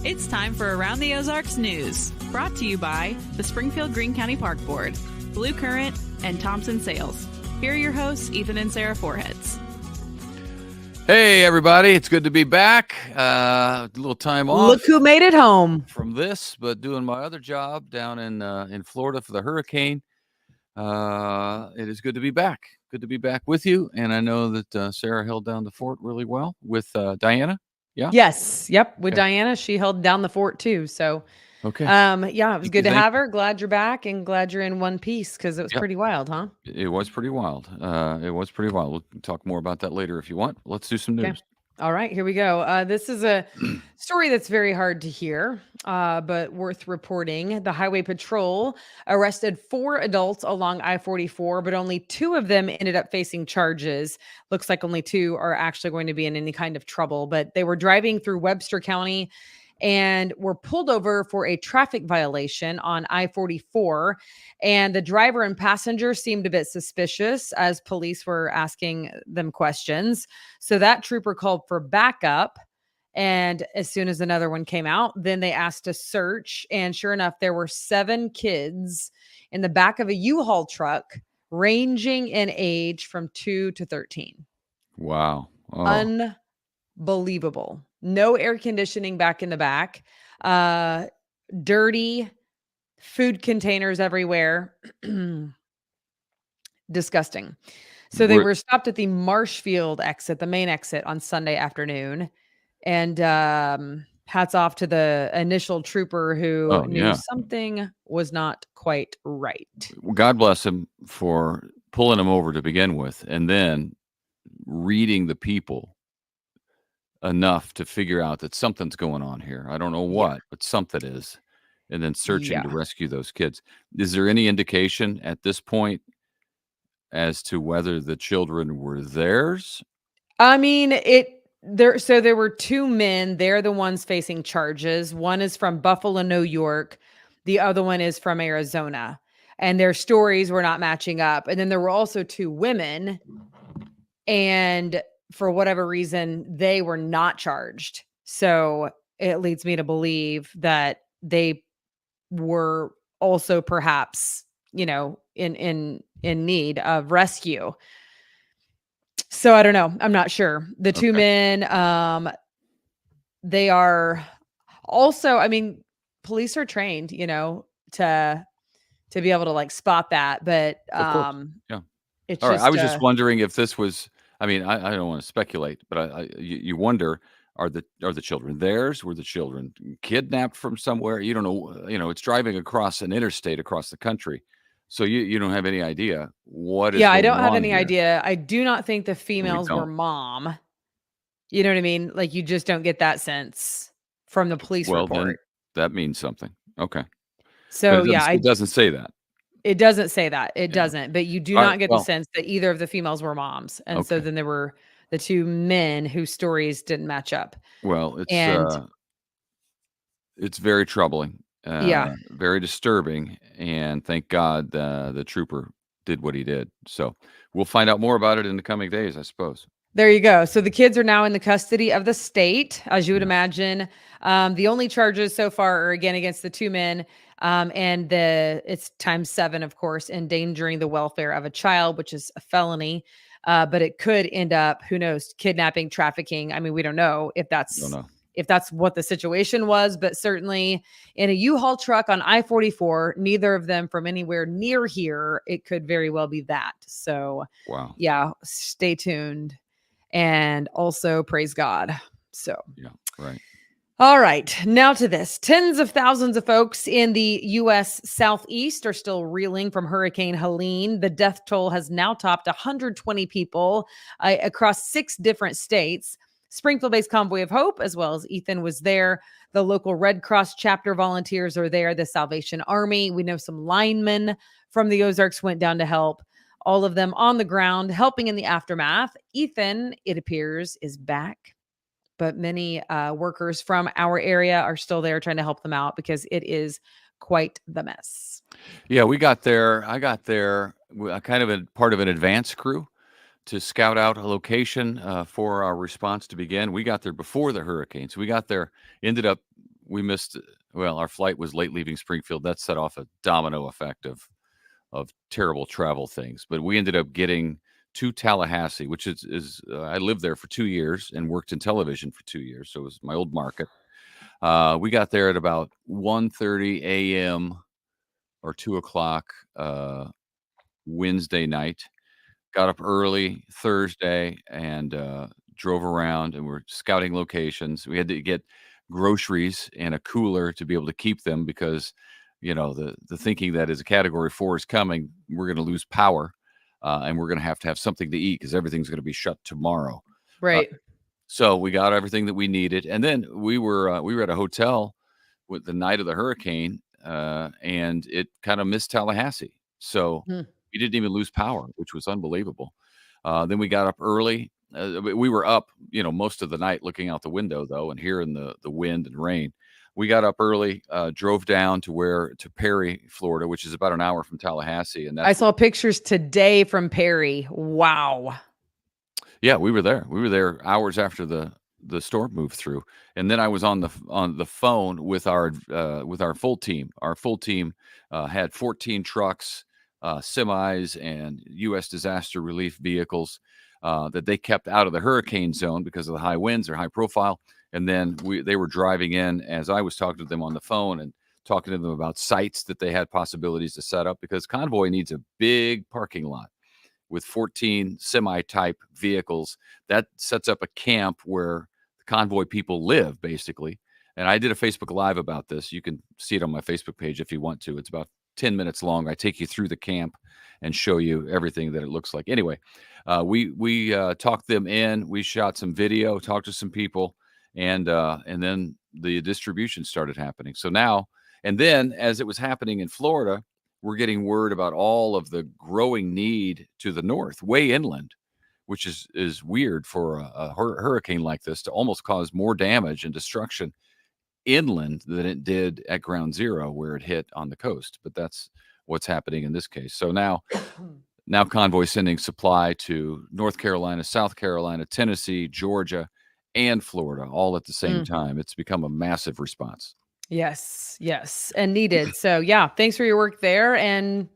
It's time for Around the Ozarks News, brought to you by the Springfield Greene County Park Board, Blue Current, and Thompson Sales. Here are your hosts, Ethan and Sarah Foreheads. Hey, everybody. It's good to be back. A little time off. Look who made it home from this, but doing my other job down in Florida for the hurricane. It is good to be back. Good to be back with you. And I know that Sarah held down the fort really well with Diana. Yeah. Yes. Yep. With Diana, she held down the fort too. So, okay. Yeah, it was good to have her. Glad you're back and glad you're in one piece because it was pretty wild, huh? It was pretty wild. We'll talk more about that later if you want. Let's do some news. Okay. All right, here we go. This is a story that's very hard to hear, but worth reporting. The Highway Patrol arrested 4 adults along I-44, but only 2 of them ended up facing charges. Looks like only 2 are actually going to be in any kind of trouble, but they were driving through Webster County and were pulled over for a traffic violation on I-44. And the driver and passenger seemed a bit suspicious as police were asking them questions. So that trooper called for backup. And as soon as another one came out, then they asked to search. And sure enough, there were 7 kids in the back of a U-Haul truck, ranging in age from 2 to 13. Wow. Oh. Unbelievable. No air conditioning back in the back. Dirty food containers everywhere. Disgusting. So they were stopped at the Marshfield exit, the main exit, on Sunday afternoon. And hats off to the initial trooper who knew something was not quite right. Well, God bless him for pulling him over to begin with and then reading the people enough to figure out that something's going on here. I don't know what, but something is. And then searching to rescue those kids. Is there any indication at this point as to whether the children were theirs? I mean, there were 2 men. They're the ones facing charges. One is from Buffalo, New York. The other one is from Arizona. And their stories were not matching up. And then there were also 2 women. And for whatever reason, they were not charged. So it leads me to believe that they were also perhaps, in need of rescue. So I don't know. I'm not sure. The 2 men, they are also, I mean, police are trained, to be able to like spot that. But it's all right. I was just wondering if this was, I mean, I don't want to speculate, but you wonder, are the children theirs? Were the children kidnapped from somewhere? You don't know. It's driving across an interstate across the country, so you don't have any idea what is. Yeah, I don't have any idea. I do not think the females were mom. You know what I mean? Like you just don't get that sense from the police report. Then that means something. Okay. So it doesn't say that. It doesn't say that. It doesn't. But you do not get the sense that either of the females were moms, and so then there were the 2 men whose stories didn't match up. Well, it's very troubling. Very disturbing. And thank God the trooper did what he did. So we'll find out more about it in the coming days, I suppose. There you go. So the kids are now in the custody of the state, as you would imagine. The only charges so far are again against the 2 men. And it's times 7, of course, endangering the welfare of a child, which is a felony. But it could end up, who knows, kidnapping, trafficking. I mean, we don't know if that's what the situation was, but certainly in a U-Haul truck on I-44, neither of them from anywhere near here, it could very well be that. So, stay tuned and also praise God. So, right. All right, now to this. Tens of thousands of folks in the U.S. Southeast are still reeling from Hurricane Helene. The death toll has now topped 120 people across 6 different states. Springfield-based Convoy of Hope, as well as Ethan, was there. The local Red Cross chapter volunteers are there. The Salvation Army. We know some linemen from the Ozarks went down to help. All of them on the ground, helping in the aftermath. Ethan, it appears, is back. But many workers from our area are still there trying to help them out because it is quite the mess. Yeah, we got there. I got there kind of a part of an advance crew to scout out a location for our response to begin. We got there before the hurricane. So we got there, ended up we missed. Well, our flight was late leaving Springfield. That set off a domino effect of terrible travel things. But we ended up getting to Tallahassee, which is I lived there for 2 years and worked in television for 2 years, so it was my old market. We got there at about 1:30 a.m. or 2 o'clock Wednesday night. Got up early Thursday and drove around, and we're scouting locations. We had to get groceries and a cooler to be able to keep them because, the thinking that as a Category 4 is coming, we're going to lose power, and we're going to have something to eat because everything's going to be shut tomorrow. Right. So we got everything that we needed, and then we were at a hotel with the night of the hurricane, and it kind of missed Tallahassee. So Hmm. we didn't even lose power, which was unbelievable. Then we got up early. We were up, most of the night looking out the window, though, and hearing the wind and rain. We got up early, drove down to Perry, Florida, which is about an hour from Tallahassee, and I saw pictures today from Perry. Wow. Yeah, we were there. We were there hours after the storm moved through, and then I was on the phone with our full team. Our full team had 14 trucks, semis, and U.S. disaster relief vehicles that they kept out of the hurricane zone because of the high winds or high profile. And then they were driving in as I was talking to them on the phone and talking to them about sites that they had possibilities to set up because Convoy needs a big parking lot with 14 semi-type vehicles. That sets up a camp where the Convoy people live, basically. And I did a Facebook Live about this. You can see it on my Facebook page if you want to. It's about 10 minutes long. I take you through the camp and show you everything that it looks like. Anyway, we talked them in. We shot some video, talked to some people, and then the distribution started happening. So now, and then as it was happening in Florida, we're getting word about all of the growing need to the north, way inland, which is weird for a hurricane like this to almost cause more damage and destruction inland than it did at ground zero where it hit on the coast. But that's what's happening in this case. So now Convoy sending supply to North Carolina, South Carolina, Tennessee, Georgia, and Florida all at the same time. It's become a massive response. Yes, and needed. So yeah, thanks for your work there, and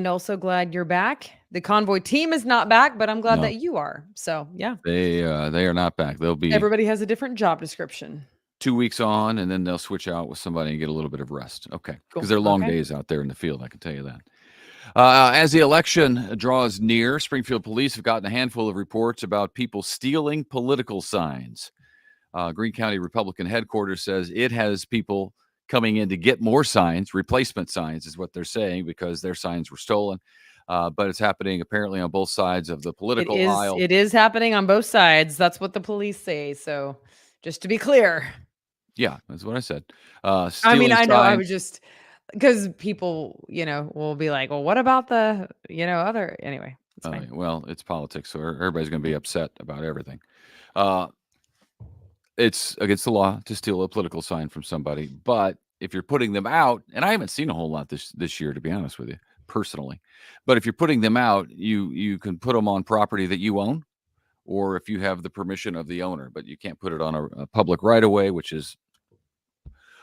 also glad you're back. The Convoy team is not back, but I'm glad that you are. So yeah, they are not back. They'll be. Everybody has a different job description. 2 weeks on, and then they'll switch out with somebody and get a little bit of rest. Okay, Cool. because they're long days out there in the field. I can tell you that. As the election draws near, Springfield police have gotten a handful of reports about people stealing political signs. Greene County Republican headquarters says it has people coming in to get more signs. Replacement signs is what they're saying because their signs were stolen. But it's happening apparently on both sides of the political aisle. It is happening on both sides. That's what the police say. So just to be clear. Yeah, that's what I said. I mean, I know. I was just because people, will be like, well, what about the, other anyway. It's fine. Well, it's politics, so everybody's going to be upset about everything. It's against the law to steal a political sign from somebody, but if you're putting them out, and I haven't seen a whole lot this year, to be honest with you, personally, but if you're putting them out, you can put them on property that you own, or if you have the permission of the owner, but you can't put it on a public right of way, which is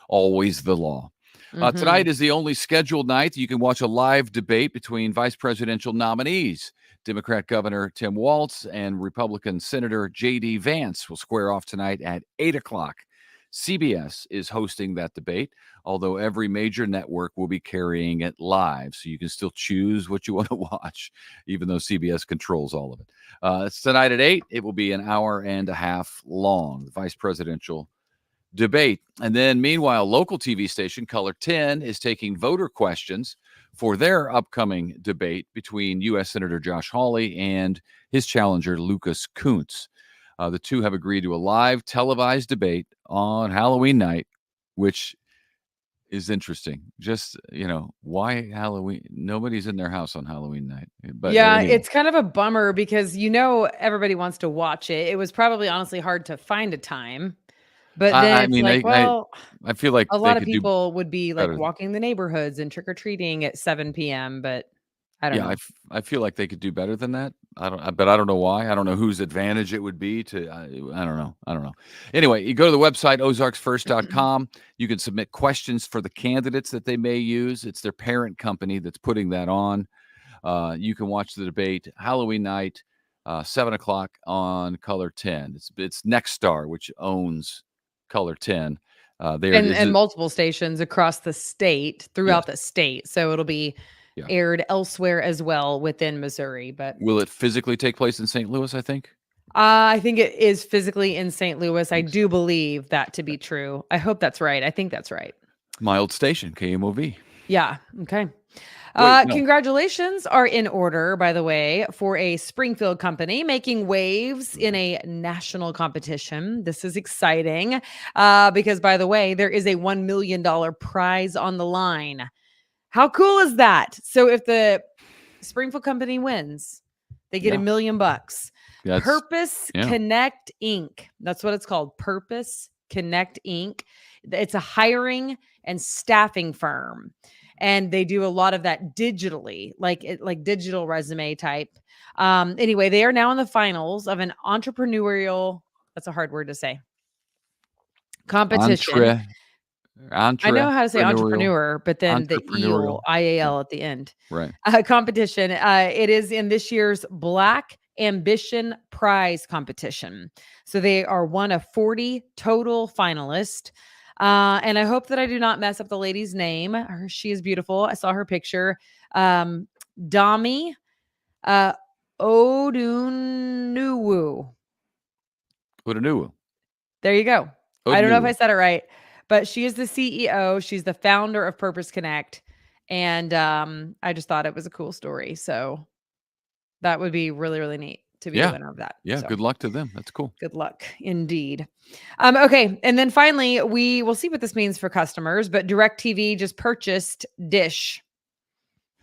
always the law. Tonight is the only scheduled night you can watch a live debate between vice presidential nominees. Democrat Governor Tim Walz and Republican Senator J.D. Vance will square off tonight at 8 o'clock. CBS is hosting that debate, although every major network will be carrying it live, so you can still choose what you want to watch, even though CBS controls all of it. It's tonight at 8. It will be an hour and a half long, the vice presidential debate. And then meanwhile, local TV station Color 10 is taking voter questions for their upcoming debate between U.S. Senator Josh Hawley and his challenger Lucas Kuntz. The two have agreed to a live televised debate on Halloween night, which is interesting. Just, why Halloween? Nobody's in their house on Halloween night. But yeah, anyway. It's kind of a bummer because, everybody wants to watch it. It was probably honestly hard to find a time. But then I feel like a lot of people would be like walking the neighborhoods and trick-or-treating at 7 p.m. But I don't Yeah, know. I feel like they could do better than that. But I don't know why. I don't know whose advantage it would be to. I don't know. I don't know. Anyway, you go to the website ozarksfirst.com. You can submit questions for the candidates that they may use. It's their parent company that's putting that on. You can watch the debate Halloween night, 7 o'clock on Color 10. It's Nexstar, which owns Color 10. There it is. And multiple stations across the state, Yes. throughout the state. So it'll be Yeah. aired elsewhere as well within Missouri. But Will it physically take place in St. Louis? I think. I think it is physically in St. Louis. I Thanks. do believe that to be true. I hope that's right. I think that's right. My old station, KMOV. Yeah. Okay. Wait, no. Congratulations are in order, by the way, for a Springfield company making waves in a national competition. This is exciting because, by the way, there is a $1 million prize on the line. How cool is that? So if the Springfield company wins, they get Yeah. $1 million. That's- Purpose yeah. Connect Inc. That's what it's called. Purpose Connect Inc. It's a hiring and staffing firm. And they do a lot of that digitally, like digital resume type. Anyway, they are now in the finals of an entrepreneurial, that's a hard word to say, competition. I know how to say entrepreneur, but then the EAL, IAL at the end. Right. Competition. It is in this year's Black Ambition Prize competition. So they are one of 40 total finalists. And I hope that I do not mess up the lady's name. She is beautiful. I saw her picture. Dami Odunuwu. Odunuwu. There you go. Odunuwu. I don't know if I said it right, but she is the CEO. She's the founder of Purpose Connect. And I just thought it was a cool story. So that would be really, really neat to be the winner of that. Yeah. So Good luck to them. That's cool. good luck indeed. Okay. And then finally, we will see what this means for customers, but DirecTV just purchased Dish.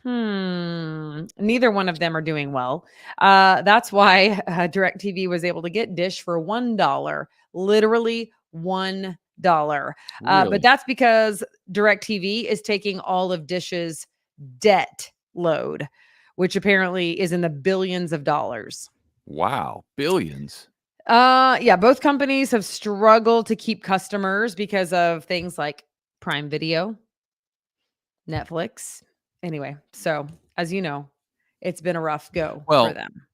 Neither one of them are doing well. That's why DirecTV was able to get Dish for $1, literally $1. Really? But that's because DirecTV is taking all of Dish's debt load, which apparently is in the billions of dollars. Wow. Billions. Yeah, both companies have struggled to keep customers because of things like Prime Video, Netflix. Anyway, so as you know, it's been a rough go for them.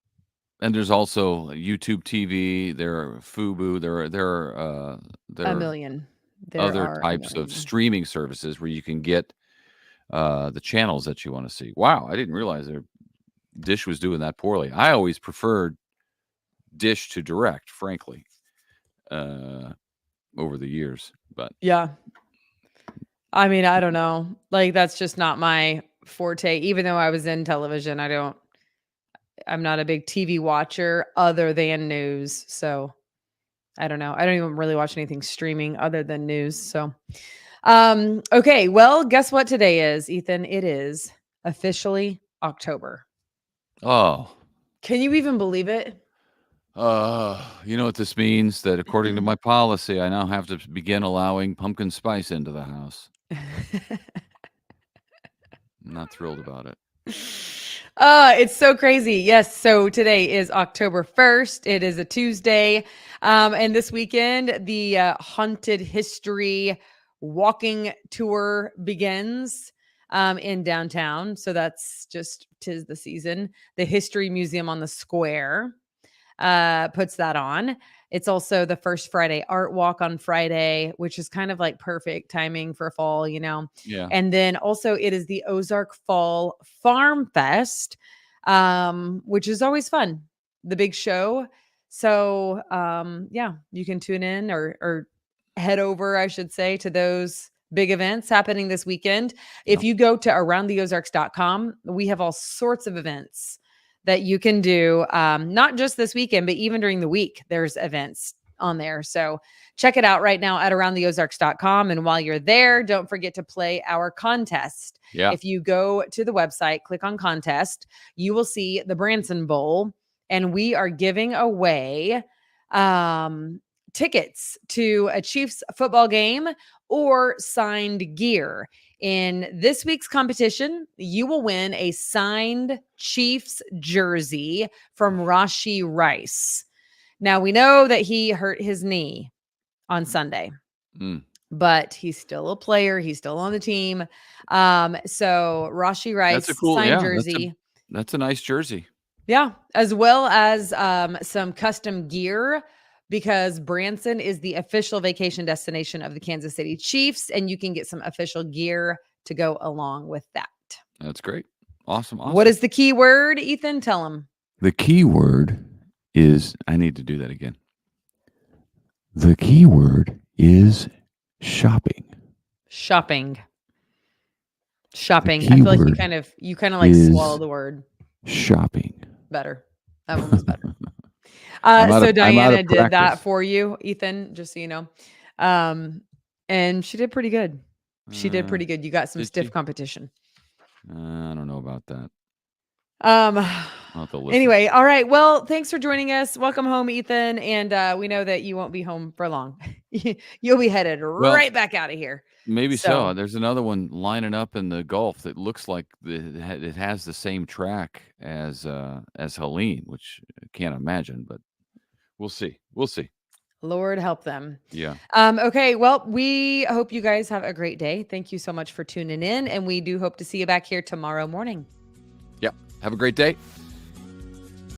And there's also YouTube TV. There are Fubo. There are a million. Other types of streaming services where you can get the channels that you want to see. Wow, I didn't realize Dish was doing that poorly. I always preferred Dish to Direct, frankly, over the years. But yeah, I mean, I don't know. Like, that's just not my forte. Even though I was in television, I'm not a big TV watcher other than news. So I don't know. I don't even really watch anything streaming other than news. So, okay. Well, guess what today is, Ethan? It is officially October. Oh, can you even believe it? You know what this means? That according to my policy, I now have to begin allowing pumpkin spice into the house. I'm not thrilled about it. It's so crazy. Yes. So today is October 1st. It is a Tuesday. And this weekend, the Haunted History walking tour begins in downtown. So that's just 'tis the season. The History Museum on the Square puts that on. It's also the First Friday Art Walk on Friday, which is kind of like perfect timing for fall, you know? Yeah. And then also it is the Ozark Fall Farm Fest, which is always fun. The big show. So, yeah, you can tune in or head over, I should say, to those big events happening this weekend. If you go to aroundtheozarks.com, we have all sorts of events that you can do, not just this weekend, but even during the week, there's events on there. So check it out right now at aroundtheozarks.com. And while you're there, don't forget to play our contest. Yeah. If you go to the website, click on contest, you will see the Branson Bowl. And we are giving away tickets to a Chiefs football game or signed gear. In this week's competition, you will win a signed Chiefs jersey from Rashee Rice. Now, we know that he hurt his knee on Sunday, but he's still a player. He's still on the team. So Rashee Rice That's a cool, signed yeah, jersey. that's a nice jersey. Yeah, as well as some custom gear, because Branson is the official vacation destination of the Kansas City Chiefs, and you can get some official gear to go along with that. That's great. Awesome. What is the key word, Ethan? Tell him. The key word is, I need to do that again. The key word is shopping. Shopping. I feel like you kind of like swallow the word. Shopping. Better. That one was better. So Diana did that for you, Ethan, just so you know. And she did pretty good. You got some stiff competition. I don't know about that. Anyway, all right. Well, thanks for joining us. Welcome home, Ethan. And we know that you won't be home for long. You'll be headed right back out of here. Maybe so. There's another one lining up in the Gulf that looks like it has the same track as Helene, which I can't imagine, but we'll see. Lord help them. Yeah. Okay. Well, we hope you guys have a great day. Thank you so much for tuning in, and we do hope to see you back here tomorrow morning. Yeah. Have a great day.